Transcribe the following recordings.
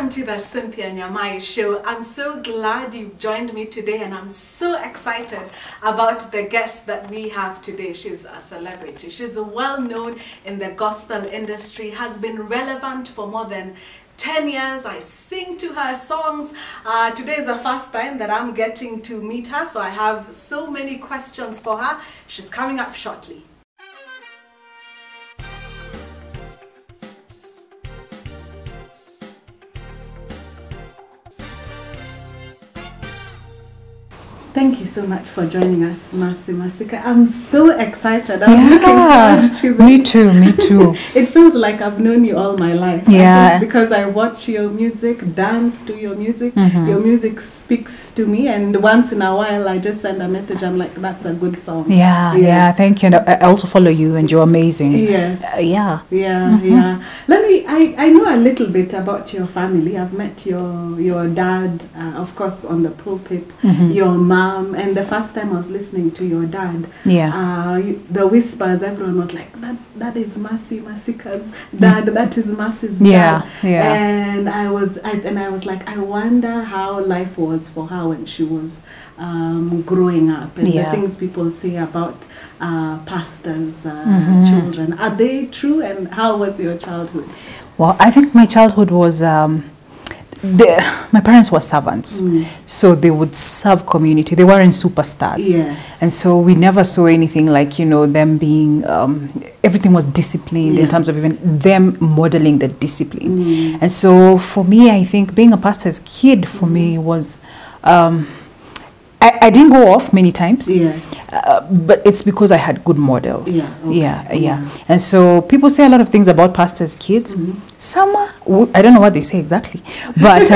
Welcome to the Cynthia Nyamai Show. I'm so glad you've joined me today, and I'm so excited about the guest that we have today. She's a celebrity. She's well known in the gospel industry, has been relevant for more than 10 years. I sing to her songs. Today is the first time that I'm getting to meet her, so I have so many questions for her. She's coming up shortly. Thank you so much for joining us, Mercy Masika. I'm so excited. I was looking forward to this. Me too, me too. It feels like I've known you all my life. Yeah. I think because I watch your music, dance to your music. Your music speaks to me, and once in a while I just send a message. I'm like, that's a good song. Yeah, yes. yeah, thank you. And I also follow you, and you're amazing. Yes. Yeah. Yeah. I know a little bit about your family. I've met your dad, of course, on the pulpit, your mom, and the first time I was listening to your dad, the whispers, everyone was like, that is Mercy Masika's dad, that is Mercy's dad. Yeah. And I was like, I wonder how life was for her when she was growing up, and the things people say about pastors' children. Are they true, and how was your childhood? Well, I think my childhood was... my parents were servants, so they would serve community. They weren't superstars. Yes. And so we never saw anything like, them being, everything was disciplined in terms of even them modeling the discipline. And so for me, I think being a pastor's kid for me was, I didn't go off many times, but it's because I had good models. And so people say a lot of things about pastors' kids. Some, I don't know what they say exactly, but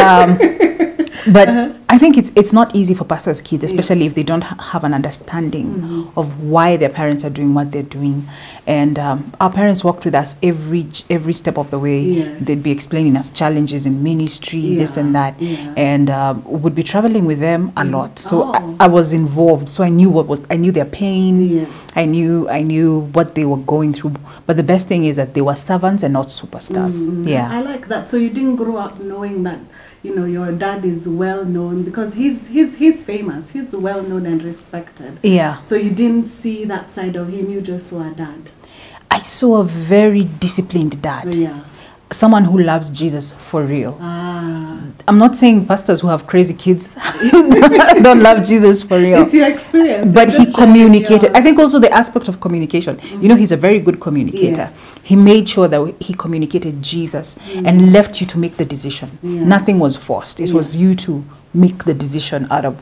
I think it's not easy for pastors' kids, especially if they don't have an understanding of why their parents are doing what they're doing. And our parents walked with us every step of the way. They'd be explaining us challenges in ministry, this and that, and would be traveling with them a lot. So I was involved, so I knew their pain. I knew what they were going through. But the best thing is that they were servants and not superstars. I like that. So you didn't grow up knowing that your dad is well known, because he's famous. He's well known and respected. So you didn't see that side of him. You just saw a dad. I saw a very disciplined dad. Someone who loves Jesus for real. I'm not saying pastors who have crazy kids don't love Jesus for real. It's your experience. But he communicated. I think also the aspect of communication. He's a very good communicator. He made sure that he communicated Jesus and left you to make the decision. Nothing was forced. It was you to make the decision out of,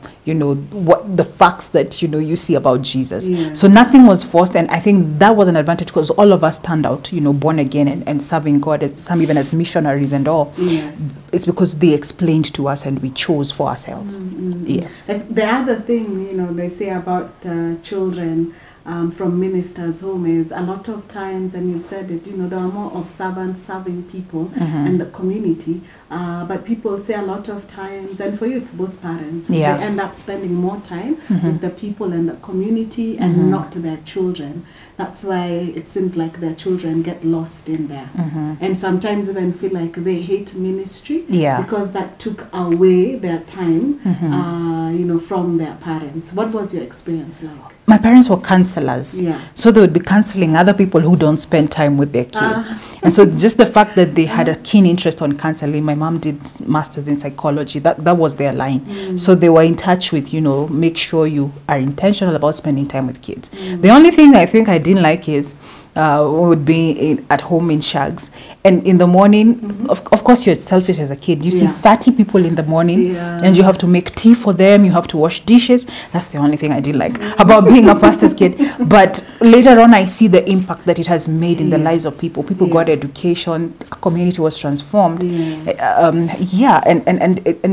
what the facts that, you see about Jesus. So nothing was forced, and I think that was an advantage because all of us turned out, born again and serving God, some even as missionaries and all. It's because they explained to us and we chose for ourselves. The other thing, they say about children from ministers' home is a lot of times, and you've said it, there are more of servants serving people and the community, but people say a lot of times, and for you it's both parents, they end up spending more time with the people and the community and not their children. That's why it seems like their children get lost in there, and sometimes even feel like they hate ministry because that took away their time from their parents. What was your experience like? My parents were counselors, so they would be counseling other people who don't spend time with their kids. And so just the fact that they had a keen interest on counseling, my mom did masters in psychology, that was their line. So they were in touch with, make sure you are intentional about spending time with kids. The only thing I think I didn't like is we would be at home in shags, and in the morning, of course you're selfish as a kid. You see 30 people in the morning, and you have to make tea for them, you have to wash dishes. That's the only thing I didn't like about being a pastor's kid. But later on I see the impact that it has made in the lives of people. People got education, a community was transformed. And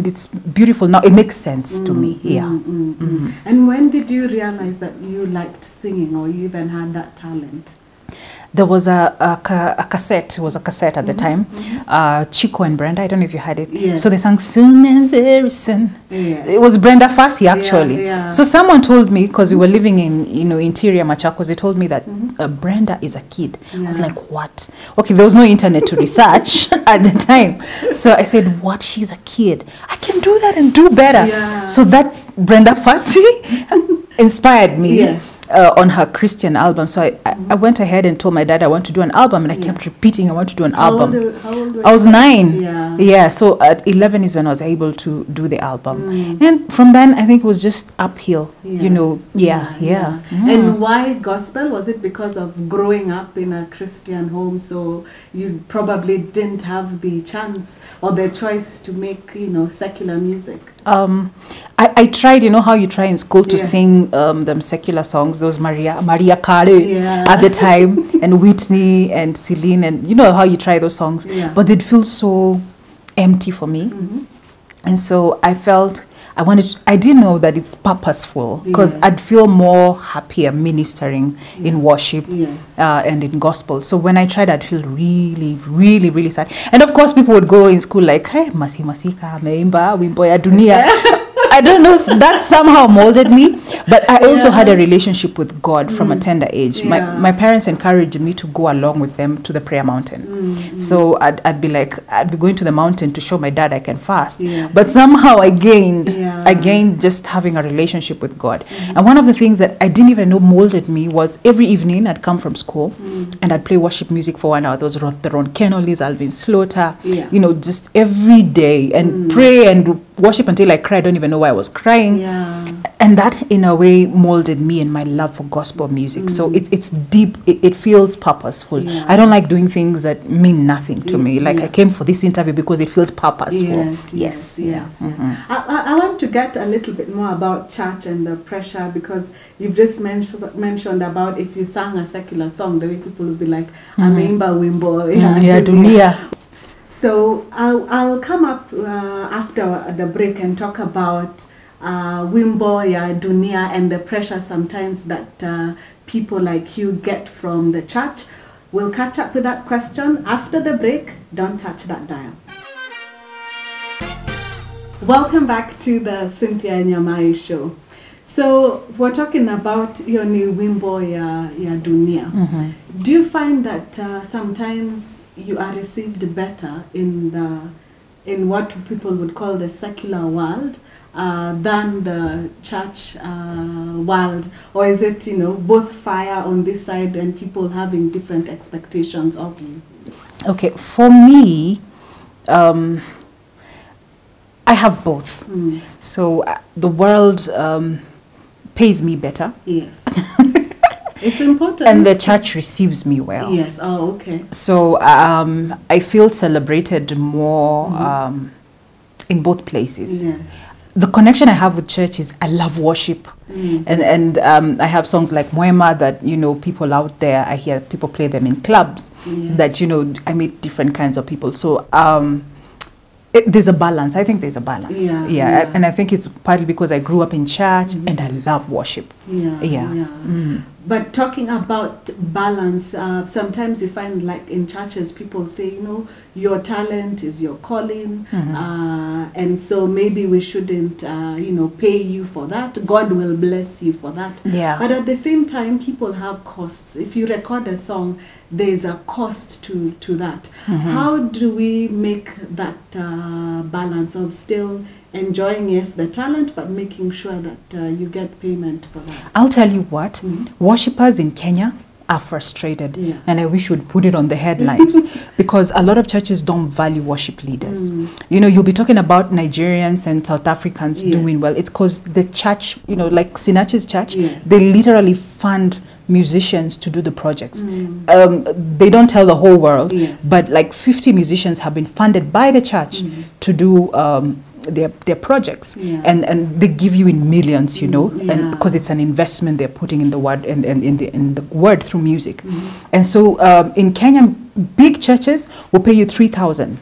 it's beautiful now. It makes sense to me. And when did you realize that you liked singing, or you even had that talent? there was a cassette. It was a cassette at the time. Chico and Brenda. I don't know if you had it. Yes. So they sang "Soon and Very Soon." Yeah. It was Brenda Fassie actually. Yeah. So someone told me, because we were living in interior Machakos, they told me that Brenda is a kid. I was like, what? Okay, there was no internet to research at the time. So I said, what? She's a kid. I can do that and do better. Yeah. So that Brenda Fassie inspired me. Yes. On her Christian album. So I went ahead and told my dad I want to do an album, and I kept repeating I want to do an album. How old were I was you? 9. Yeah. So at 11 is when I was able to do the album. And from then I think it was just uphill. Yes. And why gospel? Was it because of growing up in a Christian home, so you probably didn't have the chance or the choice to make secular music? I tried, how you try in school to sing them secular songs. There was Maria Carey at the time, and Whitney and Celine, and you know how you try those songs. But it feels so empty for me. And so I felt I didn't know that it's purposeful, because I'd feel more happier ministering in worship and in gospel. So when I tried, I'd feel really, really, really sad. And of course, people would go in school like, hey, Mercy Masika, Meimba, Wimbo ya Dunia. I don't know, that somehow molded me. But I also had a relationship with God from a tender age. My parents encouraged me to go along with them to the prayer mountain. So I'd be going to the mountain to show my dad I can fast. But somehow I gained just having a relationship with God. And one of the things that I didn't even know molded me was every evening I'd come from school and I'd play worship music for 1 hour. There was the Ron Kennedy's, Alvin Slaughter, just every day, and pray and worship until I cried. I don't even know why I was crying. And that in a way molded me and my love for gospel music. So it's deep. It feels purposeful. I don't like doing things that mean nothing to me. Like I came for this interview because it feels purposeful. Yes. I want to get a little bit more about church and the pressure, because you've just mentioned about if you sang a secular song, the way people would be like, Ameimba Wimbo ya Dunia. So I'll come up after the break and talk about Wimbo ya Dunia and the pressure sometimes that people like you get from the church. We'll catch up with that question after the break. Don't touch that dial. Welcome back to the Cynthia Nyamai Show. So we're talking about your new Wimbo ya Dunia. Do you find that sometimes you are received better in what people would call the secular world than the church world? Or is it, both fire on this side and people having different expectations of you? Okay, for me, I have both. So the world pays me better. Yes. It's important. And the church receives me well. Yes. Oh, okay. So I feel celebrated more in both places. Yes. The connection I have with church is I love worship. And I have songs like Moema that, people out there, I hear people play them in clubs. That, I meet different kinds of people. So there's a balance. I think there's a balance. Yeah. And I think it's partly because I grew up in church and I love worship. But talking about balance, sometimes you find like in churches people say, your talent is your calling, and so maybe we shouldn't, pay you for that. God will bless you for that. But at the same time, people have costs. If you record a song, there's a cost to that. How do we make that balance of still enjoying, yes, the talent, but making sure that you get payment for that? I'll tell you what, worshippers in Kenya are frustrated, and I wish we'd put it on the headlines because a lot of churches don't value worship leaders. You'll be talking about Nigerians and South Africans doing well. It's because the church, like Sinach's church, they literally fund musicians to do the projects. They don't tell the whole world, but like 50 musicians have been funded by the church to do their projects, and they give you in millions, and because it's an investment they're putting in the word and in the word through music. And so in Kenya, big churches will pay you 3,000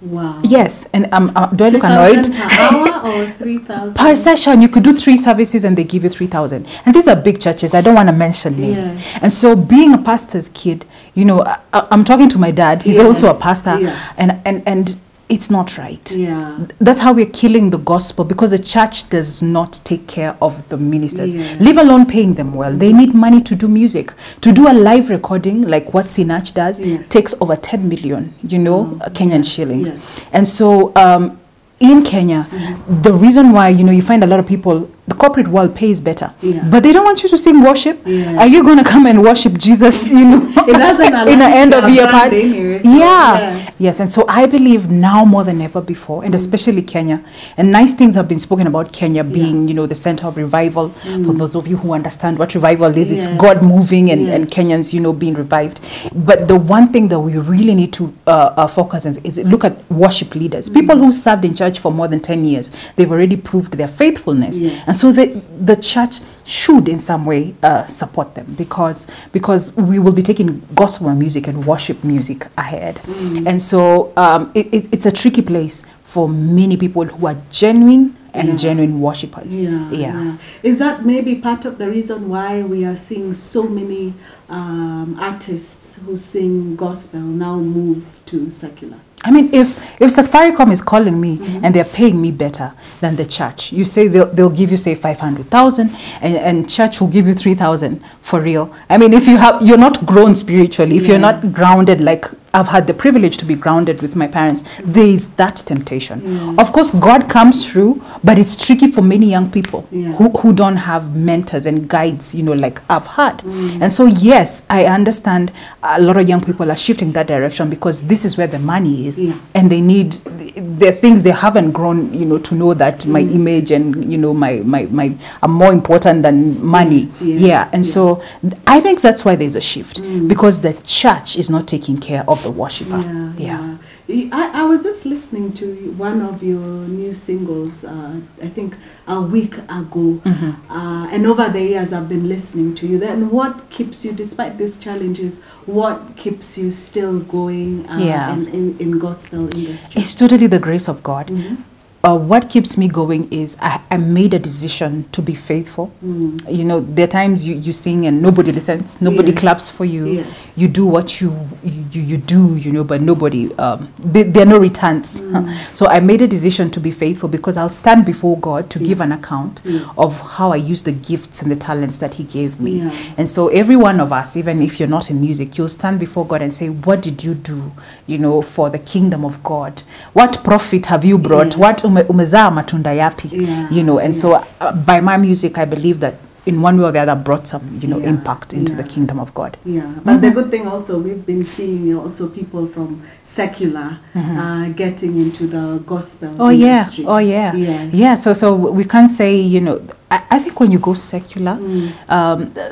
Wow. Yes, and do I look annoyed? Per hour or 3,000? Per session, you could do 3 services and they give you 3,000. And these are big churches. I don't want to mention names. Yes. And so being a pastor's kid, you know, I'm talking to my dad. He's also a pastor. Yeah. And it's not right. Yeah. That's how we're killing the gospel, because the church does not take care of the ministers, yes. leave alone paying them well. They need money to do music. To do a live recording like what Sinach does, yes. takes over 10 million, you know, Kenyan yes. shillings. Yes. And so in Kenya, the reason why, you know, you find a lot of people, the corporate world pays better, but they don't want you to sing worship. Are you going to come and worship Jesus, you know, it doesn't in the end of year party? So Yes. And so I believe now more than ever before, and especially Kenya, and nice things have been spoken about Kenya being, you know, the center of revival. For those of you who understand what revival is, it's God moving and Kenyans, you know, being revived. But the one thing that we really need to focus on is look at worship leaders, people who served in church for more than 10 years. They've already proved their faithfulness. And so the church should in some way support them, because we will be taking gospel music and worship music ahead. And so it's a tricky place for many people who are genuine and genuine worshippers. Is that maybe part of the reason why we are seeing so many artists who sing gospel now move to secular? I mean, if Safaricom is calling me and they're paying me better than the church, you say they'll give you, say, 500,000 and church will give you 3,000 for real. I mean, if you're not grown spiritually, if you're not grounded, like I've had the privilege to be grounded with my parents, there is that temptation. Of course, God comes through, but it's tricky for many young people who don't have mentors and guides, you know, like I've had. And so, yes, I understand a lot of young people are shifting that direction because this is where the money is. And they need, there are things they haven't grown, you know, to know that my image and, you know, my are more important than money. And so I think that's why there's a shift, because the church is not taking care of the worshiper. I was just listening to one of your new singles, I think a week ago, and over the years I've been listening to you. Then what keeps you, despite these challenges, what keeps you still going in gospel industry? It's totally the grace of God. What keeps me going is I made a decision to be faithful. You know, there are times you sing and nobody listens, nobody claps for you. You do what you do, you know, but nobody, there are no returns. So I made a decision to be faithful because I'll stand before God to give an account of how I use the gifts and the talents that He gave me. And so every one of us, even if you're not in music, you'll stand before God and say, what did you do, you know, for the kingdom of God? What profit have you brought? What umezaa matunda yapi, you know? And so by my music, I believe that in one way or the other brought some, you know, impact into the kingdom of God. But the good thing also, we've been seeing, you know, also people from secular getting into the gospel industry. So we can't say, you know, I think when you go secular,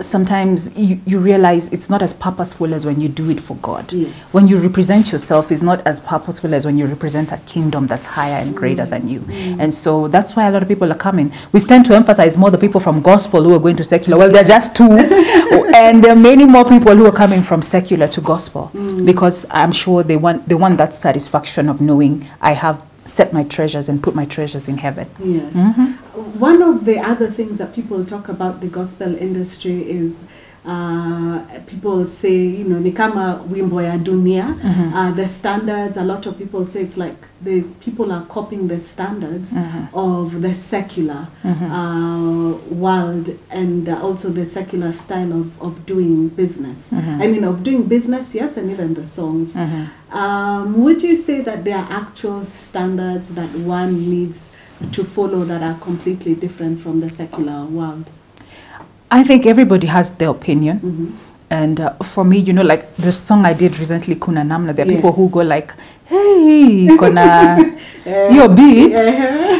sometimes you realize it's not as purposeful as when you do it for God. When you represent yourself, it's not as purposeful as when you represent a kingdom that's higher and greater than you. And so that's why a lot of people are coming. We tend to emphasize more the people from gospel who are going to secular. Well, they're just two. And there are many more people who are coming from secular to gospel because I'm sure they want that satisfaction of knowing I have set my treasures and put my treasures in heaven. One of the other things that people talk about the gospel industry is people say, you know, ni kama wimbo ya dunia, the standards, a lot of people say it's like people are copying the standards of the secular world and also the secular style of doing business. I mean, of doing business, yes, and even the songs. Would you say that there are actual standards that one needs to follow that are completely different from the secular world? I think everybody has their opinion. And for me, you know, like the song I did recently, Kuna Namna, there are people who go like, hey, Kuna, your beat.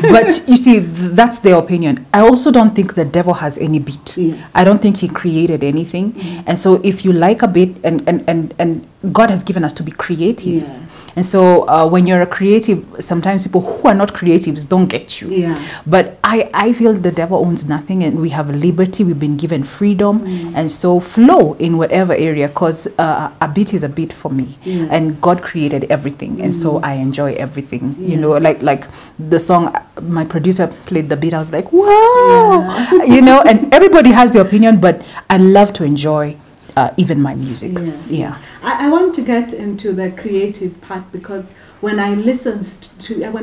But you see, that's their opinion. I also don't think the devil has any beat. I don't think he created anything. And so if you like a beat and God has given us to be creatives. Yes. And so when you're a creative, sometimes people who are not creatives don't get you. Yeah. But I feel the devil owns nothing, and we have liberty. We've been given freedom. And so flow in whatever area, because a beat is a beat for me. Yes. And God created everything. And so I enjoy everything. Yes. You know, like the song, my producer played the beat. I was like, wow, yeah. you know, and everybody has their opinion, but I love to enjoy even my music. Yes, yeah. Yes. I want to get into the creative part, because when I listen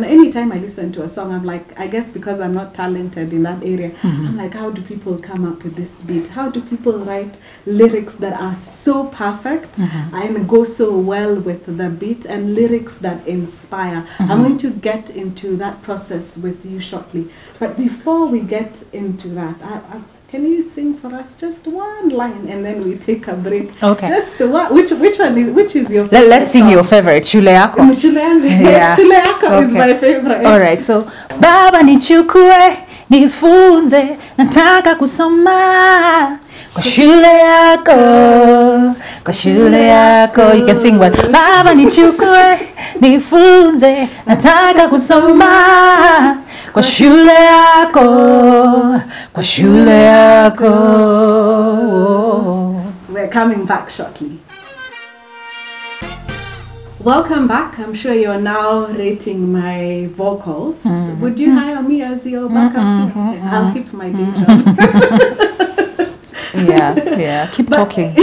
anytime I listen to a song, I'm like, I guess because I'm not talented in that area, I'm like, how do people come up with this beat? How do people write lyrics that are so perfect and go so well with the beat, and lyrics that inspire? I'm going to get into that process with you shortly. But before we get into that, can you sing for us just one line, and then we take a break? Okay. Just one. Which is your favorite? Let's sing your favorite, Shule Yako. Yes, Shule Yako is my favorite. All right, so Baba nichukue nifunze nataka kusoma kwa shule yako. You can sing one. Baba nichukue nifunze nataka kusoma kwa shule yako. We're coming back shortly. Welcome back. I'm sure you're now rating my vocals. Would you hire me as your backup singer? I'll keep my day job. Yeah. Keep talking.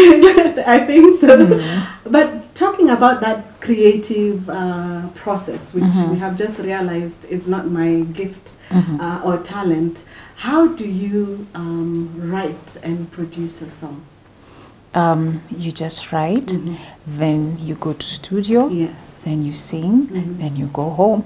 I think so. But talking about that creative process, which we have just realized is not my gift or talent, how do you write and produce a song? You just write, then you go to studio, yes, then you sing, then you go home.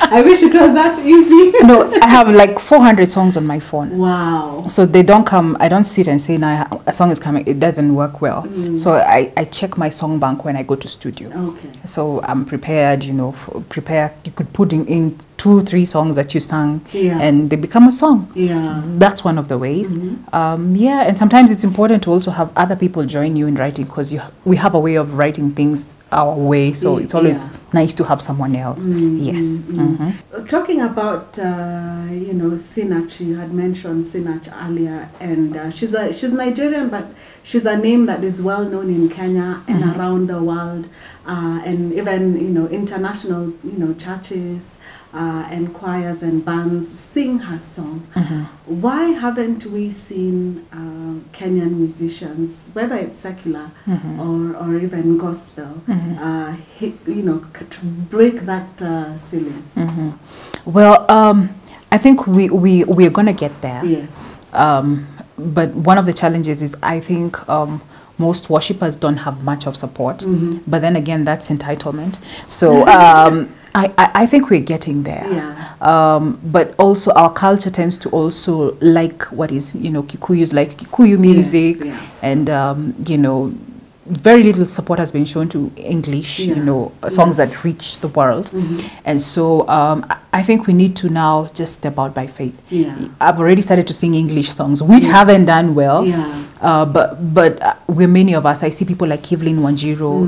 I wish it was that easy. No, I have like 400 songs on my phone. Wow. So they don't come, I don't sit and say, now a song is coming, it doesn't work well. So I check my song bank when I go to studio. Okay. So I'm prepared, you know, you could put in 2-3 songs that you sang, and they become a song. Yeah. That's one of the ways. And sometimes it's important to also have other people join you in writing, because we have a way of writing things our way, so it's always nice to have someone else. Yes. Talking about Sinach, you had mentioned Sinach earlier, and she's Nigerian, but she's a name that is well known in Kenya and around the world, and even international churches and choirs and bands sing her song. Why haven't we seen Kenyan musicians, whether it's secular or even gospel, to break that ceiling? Well, I think we're gonna get there. Yes. But one of the challenges is, I think most worshippers don't have much of support. But then again, that's entitlement. So I think we're getting there. Yeah. But also our culture tends to also like what is, Kikuyu's like Kikuyu music, and very little support has been shown to English, songs that reach the world. And so I think we need to now just step out by faith. I've already started to sing English songs, which haven't done well. But we're many of us. I see people like Evelyn Wanjiru,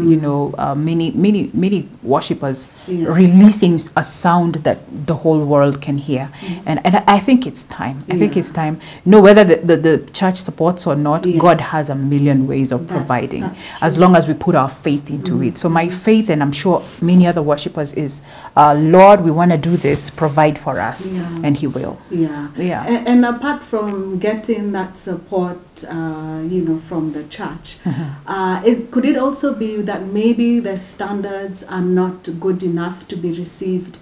many worshippers releasing a sound that the whole world can hear. And I think it's time. I think it's time. Whether the church supports or not, God has a million ways of providing, as long as we put our faith into it. So my faith, and I'm sure many other worshippers, is, Lord, we want to do this, provide for us, and He will. And apart from getting that support, from the church, could it also be that maybe the standards are not good enough to be received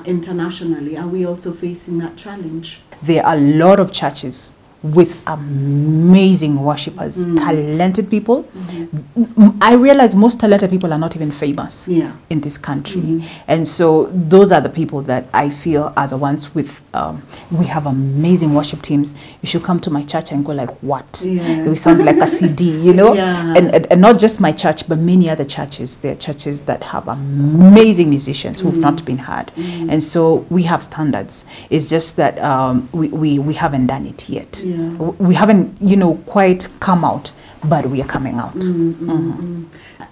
internationally? Are we also facing that challenge? There are a lot of churches with amazing worshippers, talented people. I realize most talented people are not even famous in this country. And so those are the people that I feel are the ones with, we have amazing worship teams. You should come to my church and go like, what? We sound like a CD, And not just my church, but many other churches. There are churches that have amazing musicians who've not been heard. And so we have standards. It's just that we haven't done it yet. We haven't, quite come out. but we are coming out.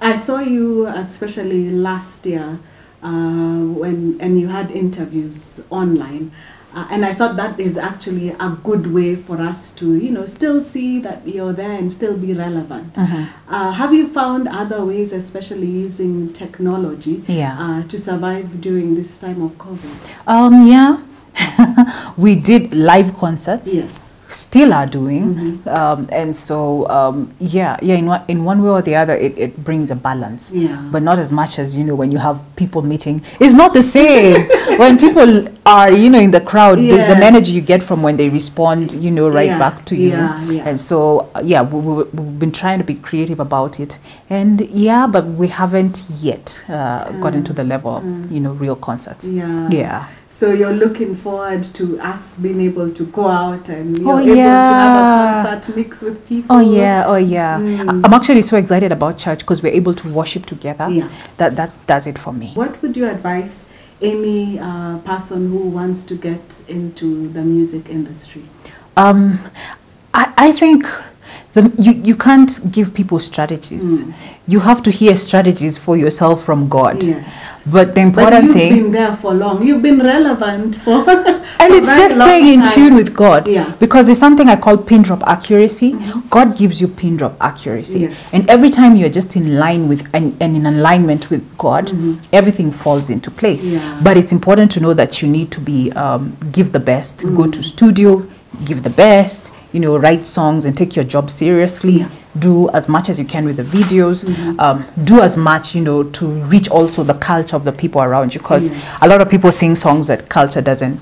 I saw you, especially last year, when you had interviews online. And I thought that is actually a good way for us to, still see that you're there and still be relevant. Have you found other ways, especially using technology, to survive during this time of COVID? Yeah. We did live concerts. Yes. Still are doing, and so in one way or the other it brings a balance, but not as much as when you have people meeting. It's not the same. When people are in the crowd, there's an energy you get from when they respond right back to you. And so we've been trying to be creative about it, and but we haven't yet gotten to the level of real concerts. So you're looking forward to us being able to go out and able to have a concert mix with people. I'm actually so excited about church because we're able to worship together. That does it for me. What would you advise any person who wants to get into the music industry? I think you can't give people strategies. You have to hear strategies for yourself from God. But the important thing, you've been there for long. You've been relevant for and it's just staying in tune with God. Because there's something I call pin drop accuracy. God gives you pin drop accuracy, and every time you're just in line with and in alignment with God, everything falls into place. But it's important to know that you need to be give the best, go to studio, give the best, write songs and take your job seriously. Do as much as you can with the videos. Do as much, to reach also the culture of the people around you, because a lot of people sing songs that culture doesn't,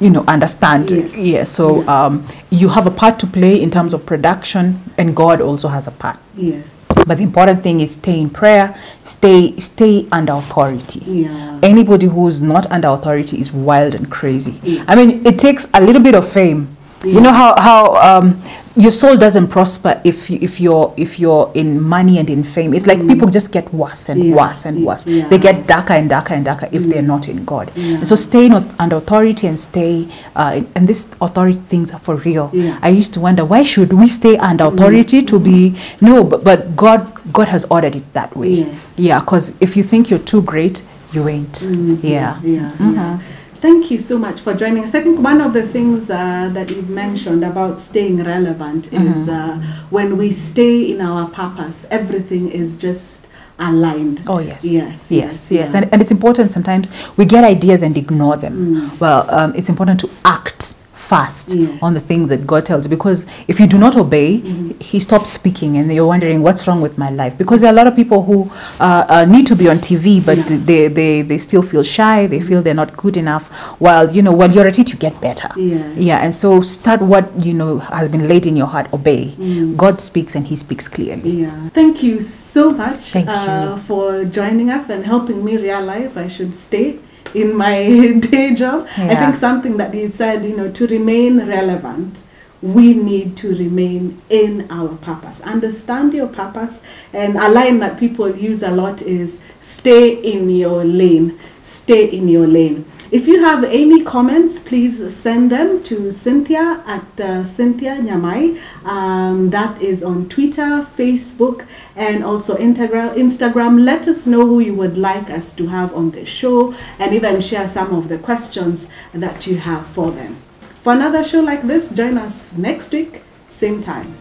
understand. So you have a part to play in terms of production, and God also has a part. But the important thing is stay in prayer, stay under authority. Anybody who's not under authority is wild and crazy. I mean, it takes a little bit of fame. You know how your soul doesn't prosper if you're in money and in fame. It's like people just get worse and worse and worse. They get darker and darker and darker if they're not in God. And so stay under authority and stay and this authority things are for real. I used to wonder, why should we stay under authority to be but God has ordered it that way. Because if you think you're too great, you ain't. Thank you so much for joining us. I think one of the things that you've mentioned about staying relevant is when we stay in our purpose, everything is just aligned. Yes. And it's important sometimes we get ideas and ignore them. Well, it's important to act fast on the things that God tells you, because if you do not obey, he stops speaking and you're wondering what's wrong with my life. Because there are a lot of people who need to be on TV, but they still feel shy, they feel they're not good enough. While when you're at it, you get better. And so start what has been laid in your heart, obey. God speaks and he speaks clearly. Thank you so much for joining us and helping me realize I should stay in my day job. I think something that you said, to remain relevant, we need to remain in our purpose. Understand your purpose. And a line that people use a lot is stay in your lane. Stay in your lane. If you have any comments, please send them to Cynthia at Cynthia Nyamai. That is on Twitter, Facebook, and also Instagram. Let us know who you would like us to have on the show, and even share some of the questions that you have for them. For another show like this, join us next week, same time.